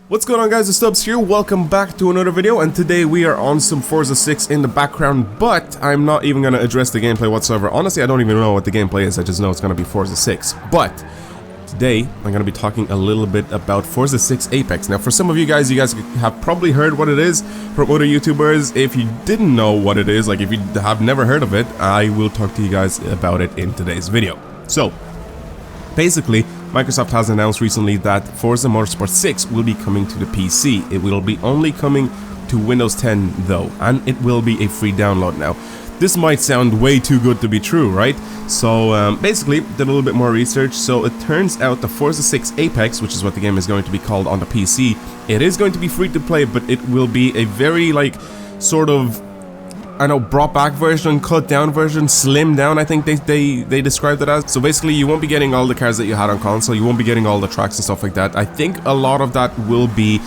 What's going on, guys? It's Stubbs here. Welcome back to another video, and today we are on some Forza 6 in the background, but I'm not even going to address the gameplay whatsoever. Honestly, I don't even know what the gameplay is. I just know it's going to be Forza 6. But today I'm going to be talking a little bit about Forza 6 Apex. Now, for some of you guys have probably heard what it is from other YouTubers. If you didn't know what it is, like if you have never heard of it, I will talk to you guys about it in today's video. So, basically, Microsoft has announced recently that Forza Motorsport 6 will be coming to the PC. It will be only coming to Windows 10 though, and it will be a free download now. This might sound way too good to be true, right? So basically, did a little bit more research. So it turns out the Forza 6 Apex, which is what the game is going to be called on the PC, it is going to be free to play, but it will be a very sort of, I know, brought back version, cut down version, slimmed down, I think they described it as. So basically, you won't be getting all the cars that you had on console, you won't be getting all the tracks and stuff like that. I think a lot of that will be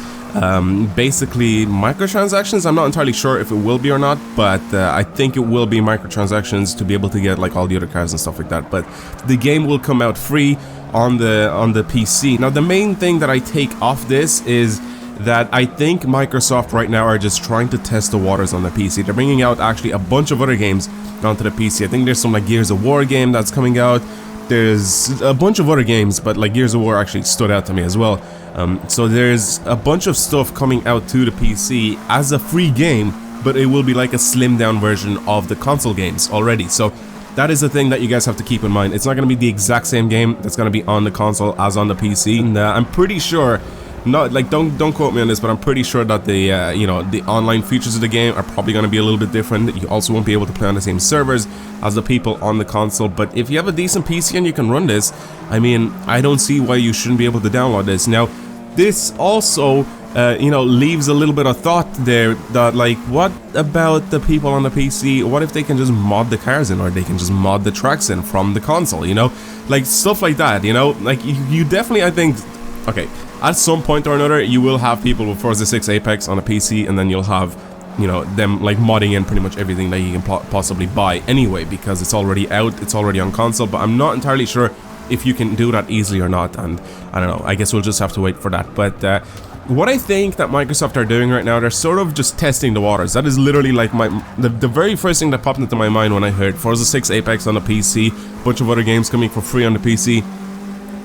basically microtransactions. I'm not entirely sure if it will be or not, but I think it will be microtransactions to be able to get like all the other cars and stuff like that. But the game will come out free on the PC. Now, the main thing that I take off this is that I think Microsoft right now are just trying to test the waters on the PC. They're bringing out actually a bunch of other games onto the PC. I think there's some like Gears of War game that's coming out. There's a bunch of other games, but like Gears of War actually stood out to me as well. So there's a bunch of stuff coming out to the PC as a free game, but it will be like a slimmed down version of the console games already. So that is the thing that you guys have to keep in mind. It's not going to be the exact same game that's going to be on the console as on the PC. And I'm pretty sure, not like don't quote me on this, but I'm pretty sure that the you know, the online features of the game are probably going to be a little bit different. You also won't be able to play on the same servers as the people on the console, but if you have a decent PC and you can run this, I mean, I don't see why you shouldn't be able to download this. Now, this also you know, leaves a little bit of thought there that like, what about the people on the PC? What if they can just mod the cars in, or they can just mod the tracks in from the console, you know, like stuff like that, you know, like you definitely, I think, okay, at some point or another, you will have people with Forza 6 Apex on a PC, and then you'll have, you know, them like modding in pretty much everything that you can possibly buy anyway, because it's already out, it's already on console. But I'm not entirely sure if you can do that easily or not, and I don't know, I guess we'll just have to wait for that. But what I think that Microsoft are doing right now, they're sort of just testing the waters. That is literally like the very first thing that popped into my mind when I heard Forza 6 Apex on the PC, bunch of other games coming for free on the PC.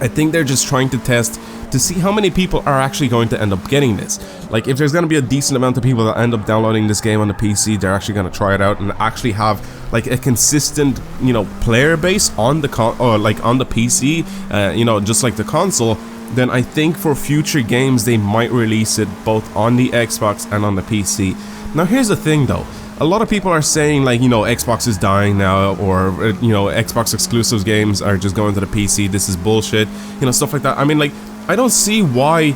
I think they're just trying to test to see how many people are actually going to end up getting this. Like, if there's going to be a decent amount of people that end up downloading this game on the PC, they're actually going to try it out and actually have like a consistent, you know, player base on the on the PC, you know, just like the console. Then I think for future games they might release it both on the Xbox and on the PC. Now, here's the thing though. A lot of people are saying, like, you know, Xbox is dying now, or, you know, Xbox exclusive games are just going to the PC, this is bullshit, you know, stuff like that. I mean, like, I don't see why.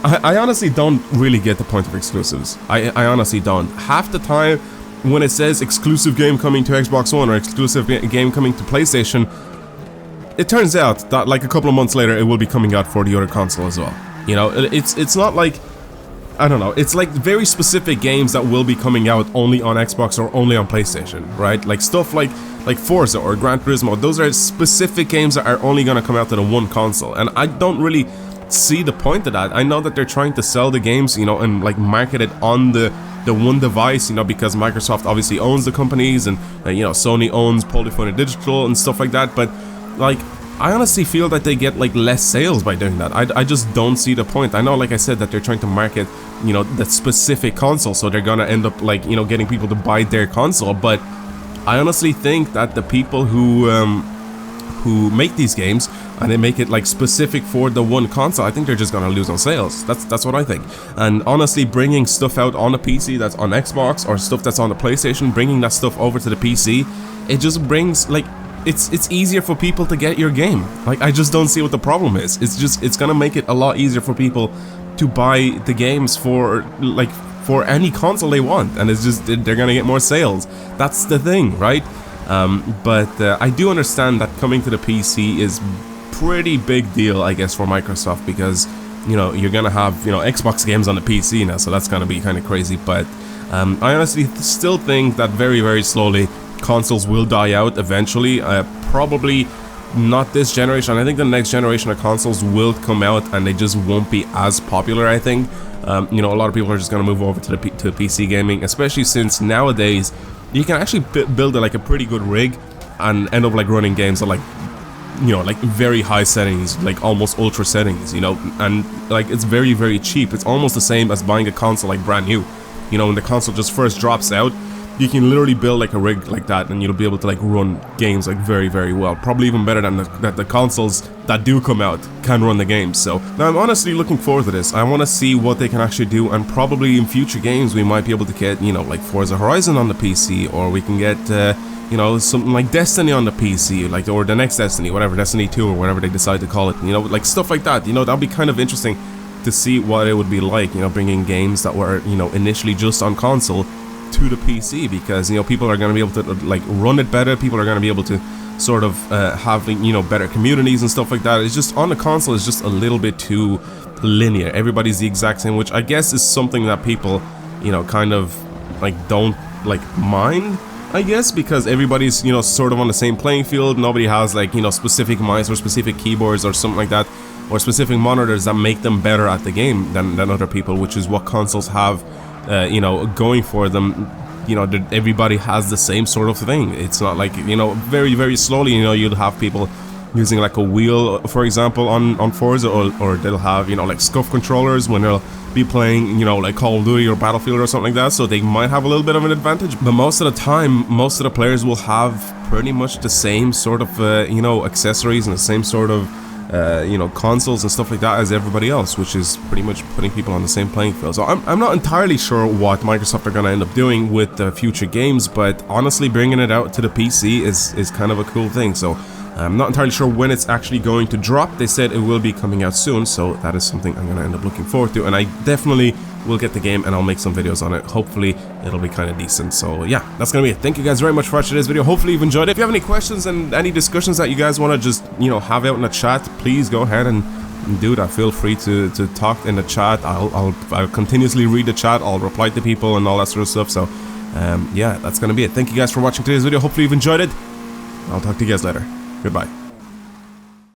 I honestly don't really get the point of exclusives. I honestly don't. Half the time, when it says exclusive game coming to Xbox One or exclusive game coming to PlayStation, it turns out that, like, a couple of months later, it will be coming out for the other console as well. You know, it's not like, I don't know, it's like very specific games that will be coming out only on Xbox or only on PlayStation, right? Like stuff like Forza or Gran Turismo, those are specific games that are only going to come out to the one console, and I don't really see the point of that. I know that they're trying to sell the games, you know, and like market it on the one device, you know, because Microsoft obviously owns the companies, and you know, Sony owns Polyphony Digital and stuff like that, but like, I honestly feel that they get like less sales by doing that. I just don't see the point. I know, like I said, that they're trying to market, you know, that specific console, so they're gonna end up like, you know, getting people to buy their console. But I honestly think that the people who make these games and they make it like specific for the one console, I think they're just gonna lose on sales. That's what I think. And honestly, bringing stuff out on a PC that's on Xbox, or stuff that's on the PlayStation, bringing that stuff over to the PC, it just brings like, it's easier for people to get your game. Like, I just don't see what the problem is. It's gonna make it a lot easier for people to buy the games for any console they want, and it's just, they're gonna get more sales. That's the thing, right? But I do understand that coming to the PC is pretty big deal, I guess, for Microsoft, because, you know, you're gonna have, you know, Xbox games on the PC now, so that's gonna be kind of crazy. But I honestly still think that very, very slowly consoles will die out eventually. Probably not this generation. I think the next generation of consoles will come out and they just won't be as popular, I think. You know, a lot of people are just going to move over to PC gaming, especially since nowadays you can actually build like a pretty good rig and end up like running games at like, you know, like very high settings, like almost ultra settings, you know, and like it's very, very cheap. It's almost the same as buying a console like brand new. You know, when the console just first drops out, you can literally build like a rig like that and you'll be able to like run games like very, very well. Probably even better than the consoles that do come out can run the games. So now I'm honestly looking forward to this. I want to see what they can actually do, and probably in future games we might be able to get, you know, like Forza Horizon on the PC, or we can get you know, something like Destiny on the PC, like, or the next Destiny, whatever, Destiny 2 or whatever they decide to call it, you know, like stuff like that. You know, that'd be kind of interesting to see what it would be like, you know, bringing games that were, you know, initially just on console to the PC, because, you know, people are going to be able to like run it better. People are going to be able to sort of have, you know, better communities and stuff like that. It's just on the console, it's just a little bit too linear. Everybody's the exact same, which I guess is something that people, you know, kind of like don't like mind, I guess, because everybody's, you know, sort of on the same playing field. Nobody has like, you know, specific mice or specific keyboards or something like that, or specific monitors that make them better at the game than other people, which is what consoles have, you know, going for them. You know, everybody has the same sort of thing. It's not like, you know, very, very slowly, you know, you'll have people using like a wheel, for example, on Forza, or they'll have, you know, like scuff controllers when they'll be playing, you know, like Call of Duty or Battlefield or something like that, so they might have a little bit of an advantage. But most of the time, most of the players will have pretty much the same sort of, you know, accessories and the same sort of, you know, consoles and stuff like that as everybody else, which is pretty much putting people on the same playing field. So I'm not entirely sure what Microsoft are going to end up doing with the future games, but honestly, bringing it out to the PC is kind of a cool thing. So I'm not entirely sure when it's actually going to drop. They said it will be coming out soon, so that is something I'm going to end up looking forward to, and I definitely will get the game and I'll make some videos on it. Hopefully it'll be kind of decent. So yeah, that's gonna be it. Thank you guys very much for watching this video. Hopefully you've enjoyed it. If you have any questions and any discussions that you guys want to just, you know, have out in the chat, please go ahead and do that. Feel free to talk in the chat. I'll continuously read the chat. I'll reply to people and all that sort of stuff. So yeah, that's gonna be it. Thank you guys for watching today's video. Hopefully you've enjoyed it. I'll talk to you guys later. Goodbye.